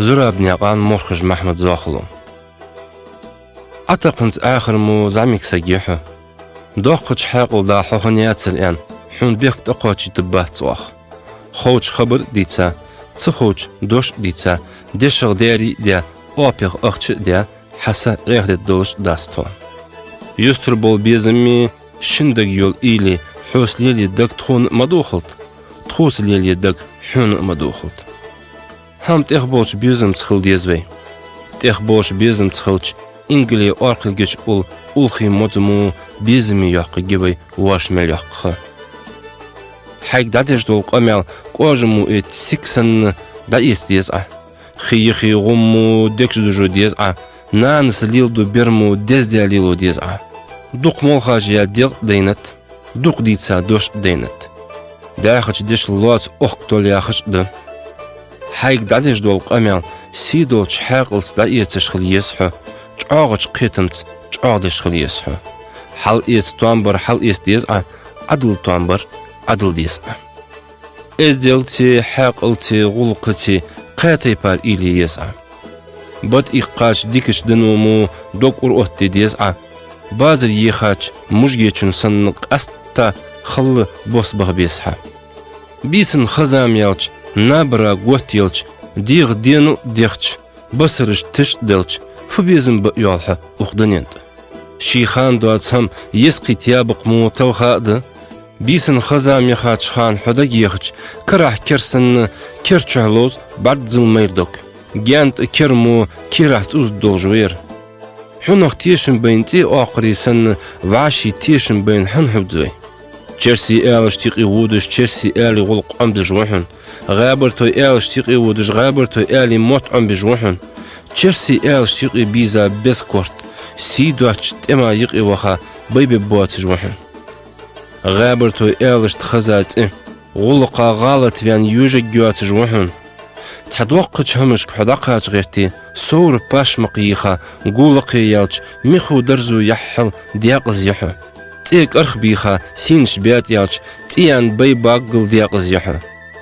زرابني قان مرخج محمد زاخلو أتقنت آخر مو زعمك سجيحه دوقش حاقل دا حوهنيات الآن حون بيك تقوش تبات صواخ خوش خبر ديتسا تخوش دوش ديتسا ديشغ ديري ديا أوبيغ أخش ديا حسا غير دوش داستو يستر بول بيزمي شندق يول إيلي حوس ليلي دق تخون مدوخلت تخوس ليلي دق حون مدوخلت هم تخبوش بيزم تخل ديزوي تخبوش بيزم تخلش إنجلي أرقلجش أولخي مدمو بيزمي يحق جبي واش مليحق حيك دادش دول قمال قوجمو إت سيكسن دا يستيزع خيخي غمو دكش دجو ديزع نانس ليل دو بيرمو ديز ديا ليلو ديزع دوق مولخاجيا ديق دينت دوق ديتسا دوش دينت داخش ديش لوات أخطول ياخش دو حيك دادش دول قمال سيدو تشحاقلس دا يتشخل يسحو تشعاغش قيتمت تشعاغش خل يسحو حل إيس توامبر حل إيس ديزع عدل توامبر عدل ديزع إزدلتي حاقلتي غلقتي قاتي بار إلي يسع بد إقاش ديكش دنومو دوك أرؤتي ديزع بازر يخاش مجيچن سنق أستا خل بوسبغ بيسحا بيسن خزام يالش نابرا قوت يالش ديغ دينو ديغش بسرش تش دلش فبيزن بقيالها أخدنيند شيخان دوات هم يسقي تيابق مو توخاد بيسن خزام يخاش خان حدق يخش كراح كرسن كرچهلوز بعد زل ميردوك جانت كرمو كراح تؤز دوجوير حنوخ تيشن بين تي آقري سن وعشي تيشن بين حنحبدوي چرسي آلش تيقي وودش چرسي آلي غلق عم بجوحن غابر توي آلش تيقي وودش غابر توي آلي موت عم بجوحن چرسي آلش تيقي بيزا بسكورت سيدواتش تما يقي وخا بيبي بوات جوحن غابر توي آلش تخزات غلقا غالط فيان يوجك جوات جوحن تحدوقش همشك حدقات غيرتي صور باش مقيخا قولقي يالش ميخو درزو يحل دياقز يحو تيك أرخ بيخا سين شبيات يالش تيان بي باقل دياقز يحو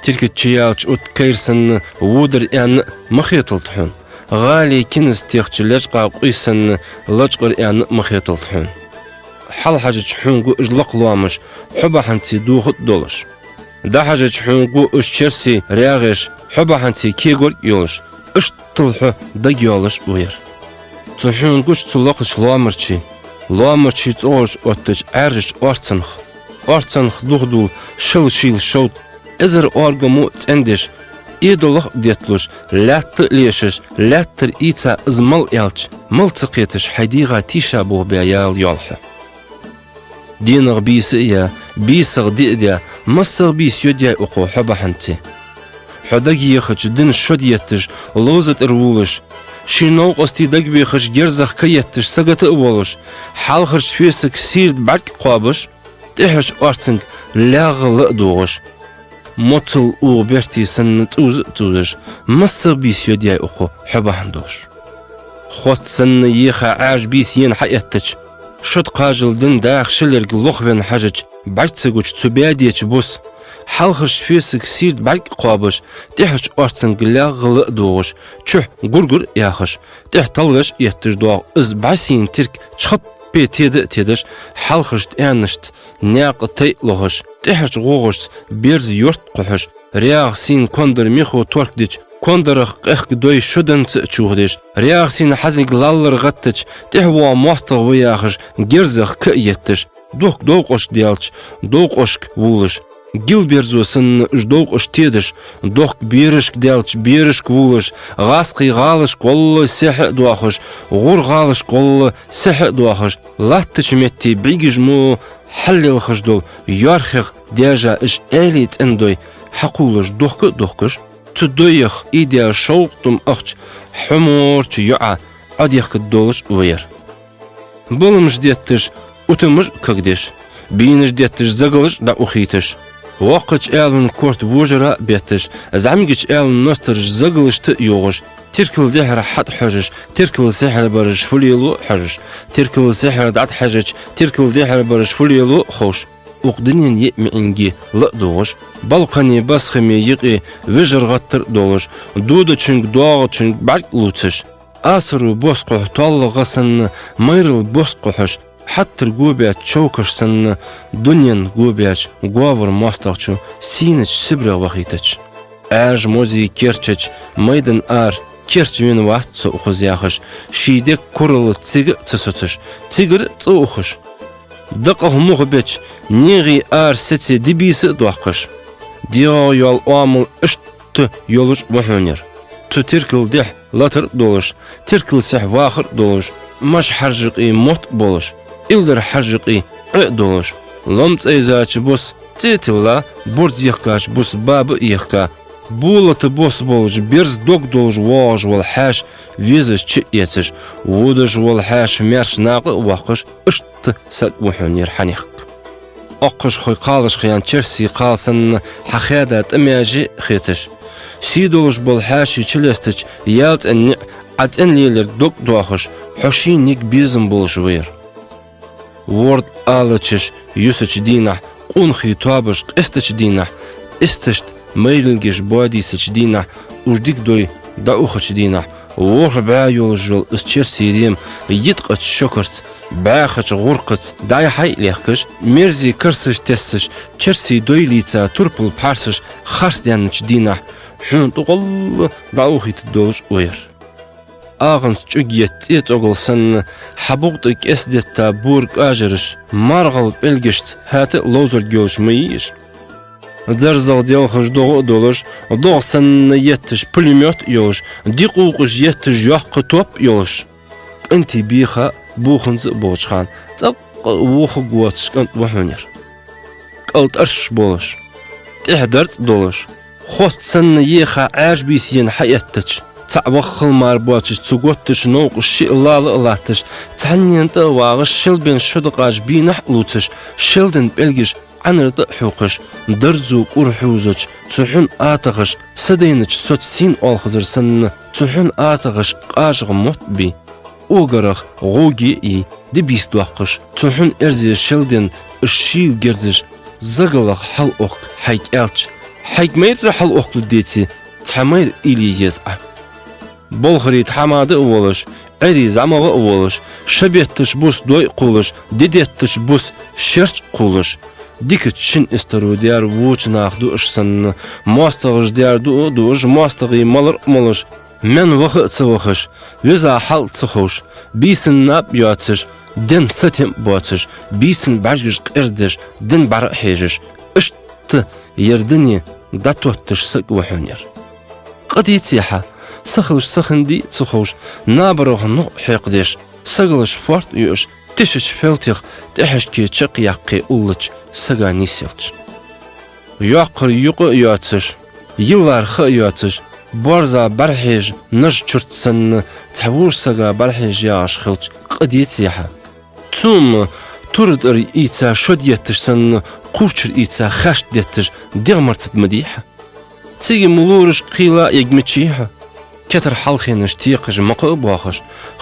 تلك تشيالش أوت كيرسن وودر يعني مخيطلتحن غالي كنس تيخش لجقا قيسن لجقر يعني مخيطلتحن حال حاجة حونقو اجلق لوامش حبا حنسي دوخت دولش دا حاجة حونقو اش چرسي رياغش حبا حنسي كيغور يولش اش طلحو دا يولش وير تحونقوش تلقش لوامرشي تقوش اوتش عرش ارتسنخ دوخدو شل شيل شوت ازر ارغمو تندش إيدلخ ديتلوش لاتر ليشش لاتر إيتا ازمال يالش ملتقيتش حديغا تيشا بوه بيال يالح دينغ بيس إيا بيسغ ديديا مصغ بيس يديا اقو حبا حنتي حدق يخش دين شد يتش لوزت ارولش شينوق استي دق بيخش جرزخ كيتش سقط اولش حالخش فيسك سيرد بعد قابش تحش ارتنك لاغ لقدوغش موتل او بيرتي سن توزش مصغ بيس يديا اقو حبا حندوش خوت سن يخا عاج بيس ين حياتش شد قاجل دن داخ شلرق لوخبن حاجج بعتسقوش تباديش بوس حالخش فيسك سيرد بعد قابش تحش ارتسن قلاغ لقدوغش چوح قرقر ياخش تح طلغش يتش دوغ از بعسين ترك چخب بي تيدش حالخش تانشت ناق تي لوغش تحش غوغش بيرز يورت قحش رياغ سين كوندر ميخو تورك ديش كوندرخ قخ دوي شدن تشوهدش رياغ سين حزق لالر غتش تحوا مواستغ وياخش جرزخ كيتش دوقش ديالش دوقشك وولش جيل بيرزو سن دوقش تيدش دوق بيرشك ديالش بيرشك وولش غاسقي غالش قول سح دواخش غور غالش قول سح دواخش لاتش متي بيجمو حلل خشدول يارخ دياجا اش اليت اندوي حقولش دوقش تدويخ إيديا شوقتم أخش حمورش يعا عديخ الدولش وير بولمش ديتش وتمش كقدش بينش ديتش زغلش دا أخيتش وقتش آلن كورت وجرا بيتش زعميقش آلن نسترش زغلش تيوغش تركل دحر حد حجش تركل سحر برش فليلو حجش تركل سحر دعت حجش تركل دحر برش فليلو خوش uqdinin yetmeğingi lı doğuş, balkani basximi yıqi vijırgattır doğuş, dudu çünkü doğu çünkü bark lutsış, asırı bosquh tallığasını mayrıl bosquhuş, hattır gubiyat çavkışsını dünyan gubiyat guavur mostaqçu siniç sibra vaqitiç. Аж mozi kerçiç, maydan ar, kerçvin vahtsı uxuz yaxış, şidek kurılı tsigi tsısıtış, tsigir tsı uxuş. Dıqıq muğbeç, niği ar seti dibisi duaqış. Diyo yol amıl iştü yoluş muhunir. Tu tirkil dih latır doluş, tirkil sih vahır doluş, maş harcıqi mot boluş, ildir harcıqi doluş. Lomts eyzaçı bus, titilla, burd yıqaç bus babı yıqa. Bulatı bos boluş, birz dog doluş vağış vol haş, vizış çi yetiş, vuduş vol haş merş naqı vaqış, iştü sak muhunir haniq. Oqış xoy qalış xiyan çersi qalsın haqidat imaji xitiş. Sidoluş bol haşi çilestiç, yalt enni atın liler dog doğış, hoşinik bizim boluş vir. Word alıçış, yusuç dinah, qunxi tabış, istiç dinah, istişt meylgiş bodisiç dinah, ujdik doy da uxıç dinah. Вор баёжул исчерсирим йитqaç şokart бахаç гурqaç dayhay lehkış merzi kırsış tessış çersi doylica turpul parsış xarsyanç dinah hun tuqul dauxit doluş uyur ağıns çügyet et ogulsan habuqtık esdetta burg ajırış marğal belgeşt hatı lozur görüşmeyiş Derzal dialxış doğu doluş, doğsan yetiş pulemyot yoluş, diquqış yetiş yoqqı top yoluş. Inti biha buxunzı boçxan, tsaq vuxu guatışkan vuxunir. Qalt arş boluş, ihdart doluş, xotsan yexa ajbisiyen hayattıç. Tsaqvaq xılmar boçış, tsugottış noqış şi'lalı ılatış, tanyanta vağış şilben şuduqaj binah lutış, şildin belgiş, anırdı huqış, dırzu urhuzuç, tsuhun atağış, sadayınıç sotsin olxızırsın, tsuhun atağış qajğı mutbi. Ugaraq, gogi i, dibis duaqış, tsuhun erzi şildin, ışşil gerziş, zagılaq hal oq, hayk elç, hayk mayr hal oqlu deti, tamayr ili yez'a. Bolğri tamadı uluş, eri zamağı uluş, şabettiş bus doy quluş, dedettiş bus şerç quluş. Dikit çin istaru diyar vuç naqdu ışsan, mostağış diyar duş, mostağı malır moluş, men vaqı tsıvaqış, viza hal tsıxuş, bisin nap yatış, din satim boçış, bisin bargış qirdiş, din bar hejiş, iştı yerdini datottiş sık vuhunir. Qadi tsiha, sıxılış sıxindi tsıxuş, nabarıq nuq heqdiş, sıgılış fort yuş, tişiç feltiq, tişki çıq yaqqi ullıç, sıga nisilç. Yoqqır yuqı yatış, yıllar xı yatış, borza barhej nış çürtsın, tavur sıga barhej yaş xılç, qadi tsiha. Tsum turdur itsa şod yetişsin, qurçur itsa xaşt yetiş, diğmartıt madiha. Tsigi mulurish qila yegmichiha. Keter halxinish tiqish maqı baxış,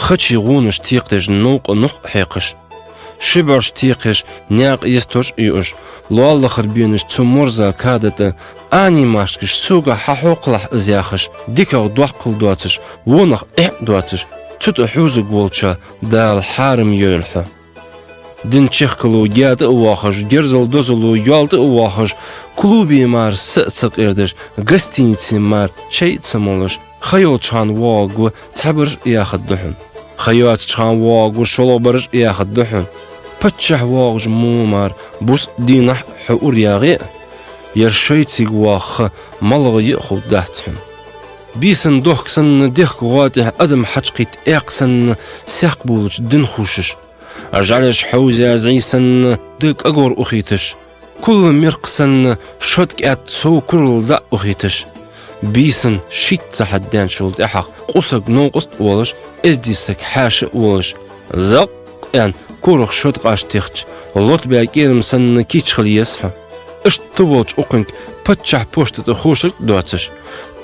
xıç yğunish tiqish nuq heqish. Şibarsh tiqish nyaq istosh yush, luallı xırbinish tsumurza kadete, ani maşkish suga hahuqlah zyakhish, dikav duaqıl duatish, wunaq duatish, tut huzug volcha dal harim yölha. Din çexkulu yadı uvaxış, gerzal dozulu yaldı uvaxış, klubi mar sıq erdiş, gastinici mar çay tsamoluş, xayol çan vagu tabır yaxıd duhun. Xayat çan vagu şolobarış yaxıd duhun. Patçah vaguj mumar, bus dinah huur yağı, yerşaytig vaxı malğıyı xuddahtun. Bisin dohksan dih guatih adım haçqit eqsan saq buluç din xuşiş. Ajalish hawza zaysan dik agor ukhitish. Kul mirqsan shotkat so kurulda ukhitish. Bisin shit zahaddan shult ahaq qusaq nonqust walish ezdisak hashi walish. Zaq an kuruq shot qashtiqch. Lot bakirimsan kich khiliyasha. Ishtubulch uqink patchah poshtat khushik dotish.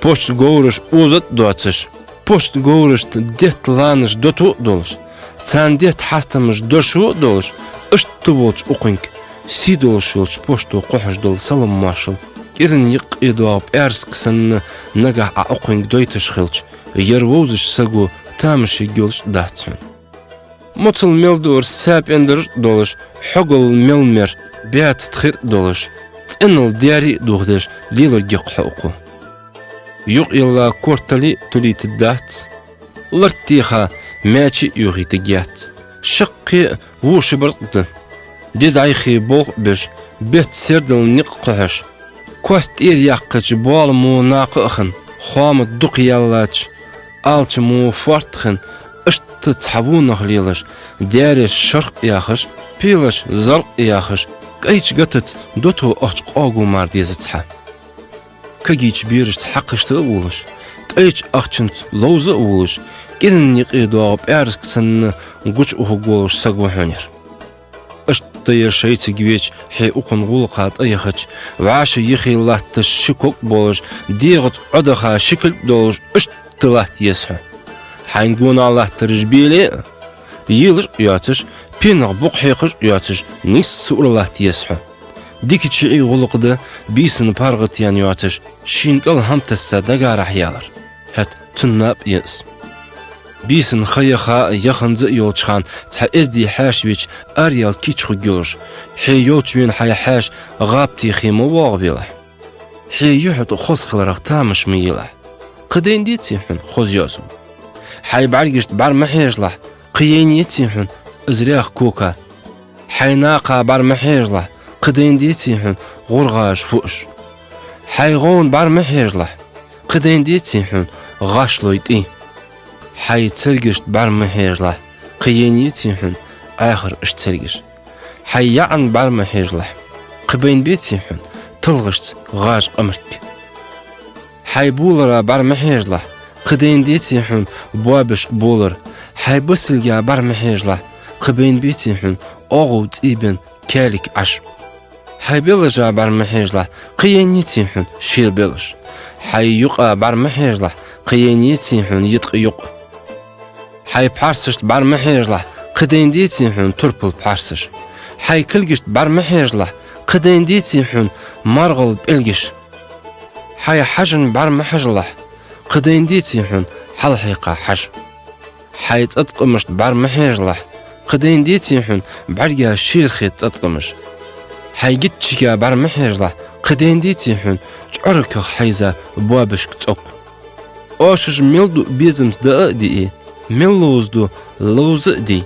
Post gorish uzat dotish. Post gorish detlanish dotu dolish. Sandet hastamız döşü doluş, ıştı bolç uqink, سيدولشلش بوشتو قحش دول سلم ماشل كيرن يقيدو بأرسكسن نجح عقوين دويتش خلش يروزش سجو تامش يجولش داتسون مطل ميلدور ساب اندر دولش حقل ميلمر بيات تخير دولش تنل دياري دوغدش ليلو جيق حقو يق يلا كورتالي تولي تدات لرتيخا ماشي يوغي تجات شقي ووش برد ديد عيخي بوغ بش بيت سردل نققهش كواست إير يقج بوال مو ناقخن خامت دوق يالاتش آلش مو فارتخن اشت تحبون خليلش دارش شرق ياخش بيلش زرق ياخش كايش قتت دوتو اخش قاقو مار ديزتها كايش بيرش تحقش تقولش كايش اخشنت لوز اولش كيرن يقيدو بأرسك سن قوش اوه قولش ساقو حونير اشتير شايت جويش حي اقن غولقات ايخش وعاش يخي الله تشكوك بولش ديغت عدخا شكل دولش اشتلات يسحو حنقون الله ترجبيلي يلش ياتش بينغ بوق حيقش ياتش نيس سؤال الله تيسحو ديك تشعي غلق بيسن بارغت يان ياتش شينقل هم تسادقا راح يالر هات تناب يس بيسن خيخا يخنز يولشخان تح ازدي حاشويش اريال كيتشخو جولش حي يوتشوين حي حاش غابتي خيمو واغبيله حي يحط خوص خلرق تامش ميله قدين دي تيحن خوز ياسو حي بعرقشت بار محيجله قيين يتيحن ازرياخ كوكا حي ناقا بار محيجله قدين دي تيحن غرغاش فوش حي غون بار محيجله قدين دي تيحن غاش لويتي حي تسرقشت بار محيجله قيين يتيحن آخر اشتسرقش حي يعن بار محيجله قبين بيتيحن تلغشت غاش قمرك حي بولر بار محيجله قدين ديتيحن بوابش بولر حي بسلقا بار محيجله قبين بيتيحن أغو تيبن كالك عش حي بلجا بار محيجله قيين يتيحن شير بلش حي يقا بار محيجله قيين يتيحن يتق يق حي بحارسشت بار محيجله قدين ديتيحن تربل بحارسش حي كلقشت بار محيجله قدين ديتيحن مرغل بلقش حي حجن بار محيجله قدين ديتيحن حلحيقا حش حي تتقمشت بار محيجله قدين ديتيحن بعرقا شيرخي تتقمش حي جتشكا بار محيجله قدين ديتيحن جعرك حيزا بوابشك تق اوشش ميلدو بيزمس دا دي ميلوزدو لوز دي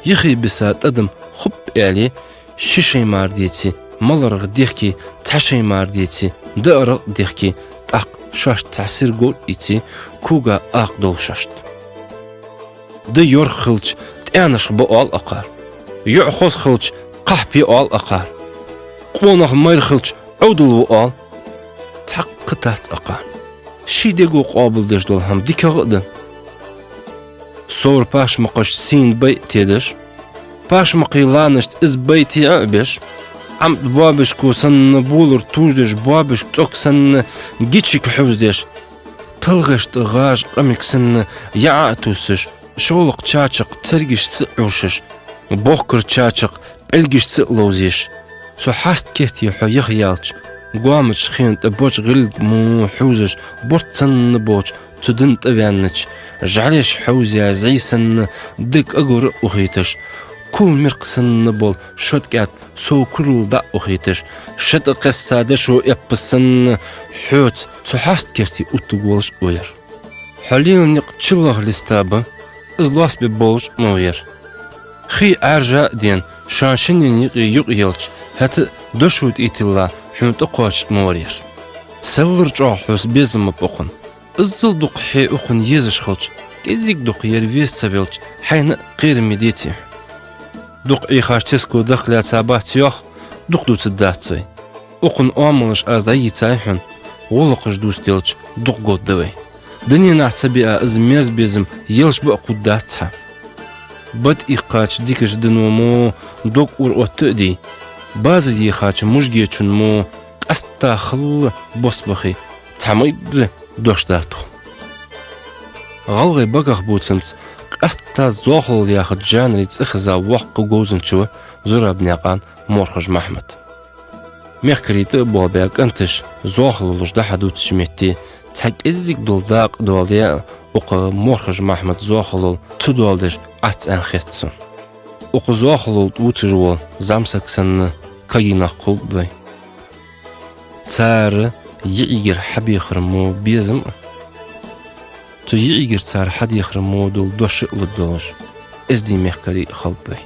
يخي بسات ادم خب علي شيشي مار ديتي ملرغ ديخكي تحشي مار ديتي دقرق ديخكي تاق شاشت تحسير قول إيتي كوغا آق دول شاشت دا يور خلج تانش بقال أقار يعخوص خلج قحبي آل أقار قوانغ مير خلج عودل وقال تحق تحت أقار شي ديقو قابل ديش دول هم ديكا غدا صور باش مقاش سين بي تيدش باش مقيلانشت إز بيتي عبش عم بابش كو سن بولر توجدش بابش توك سن جيتشك حوزدش تلغشت غاش قمك سن يعاتوسش شولق تشاتشق ترقش تسعوشش بوخكر تشاتشق بلقش تسلوزيش سو حاست كيتي حو يخيالش قوامش خينت بوش غلق مو حوزش بورت سن بوش تدنت أبيانش جعلش حوزيا زي سن دك أقر أخيتش كل مرقسن نبول شد قات سو كل دا أخيتش شد قصة دشو يبسن حوت سو حاست كيرتي أتقولش وير حاليا نقتشلغ لستابة إزلاس ببولش موير خي أرجع دين شانشن يقيلش هات دشوت إيتلا حمت أقوش مورير سلر جاحوس بيزم بقن إزل دق حي أخن يزش خلش كيزيك دق يرفيس سبيلش حين غير مديتي دق إيخاش تسكو دخلات سابات يوخ دق دو تداتسي أقن آملش أزدا يتايحن غلقش دوستيلش دق قد دوي دنيا نعتبئة إز ميز بيزم يلش بأقود داتها بد إيقاش ديكش دنومو دق أور أتقدي باز ديخاش مجگيچن مو أستا خل بصبخي تعميد دوش داتو غلغي بقخ بوتسمس أستا زوخل ياخد جانري تخزا وحق قوزن شو زرا بنيقان Morhoj Mahmud. Mehkriti bobak antish zohlulujda hadut şmetti. Tak ezzik doldaq dolya oqı Morhoj Mahmud zohlul tudoldir at anxetsun. Oqı zohlul uçurwol zamsaksanni kayinaq qulbay. Tsar yi'igir habixrmu bizim. Tu yi'igir tsar hadixrmu dol doshqlu dosh. Ezdi mehkari xalbay.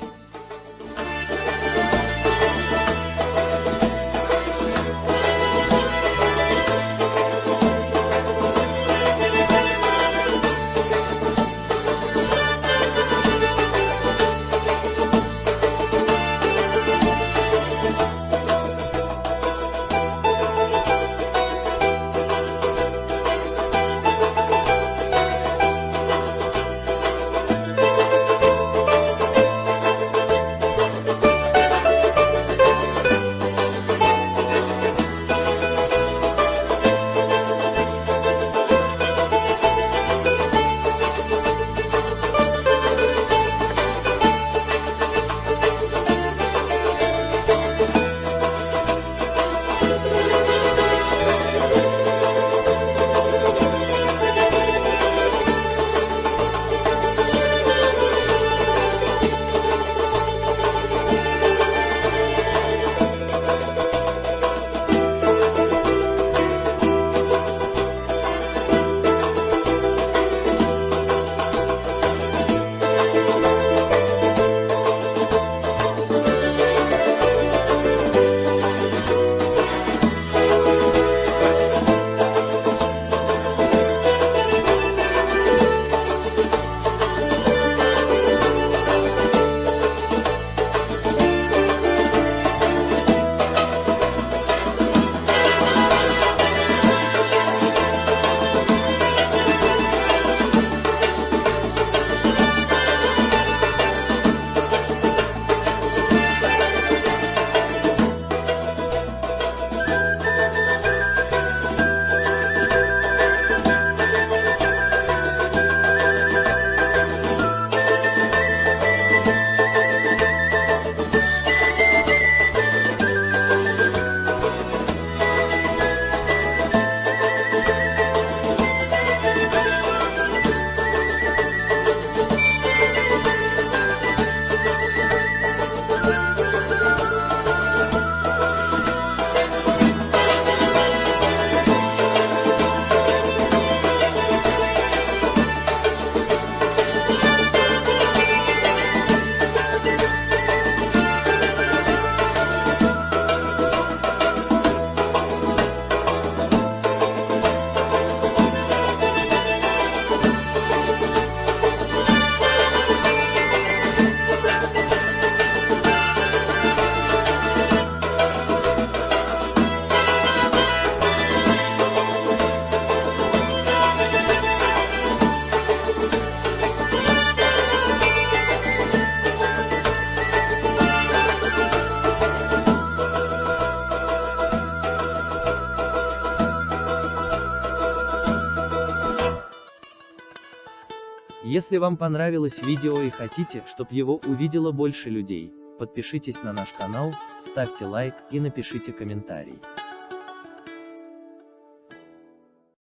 Если вам понравилось видео и хотите, чтобы его увидело больше людей, подпишитесь на наш канал, ставьте лайк и напишите комментарий.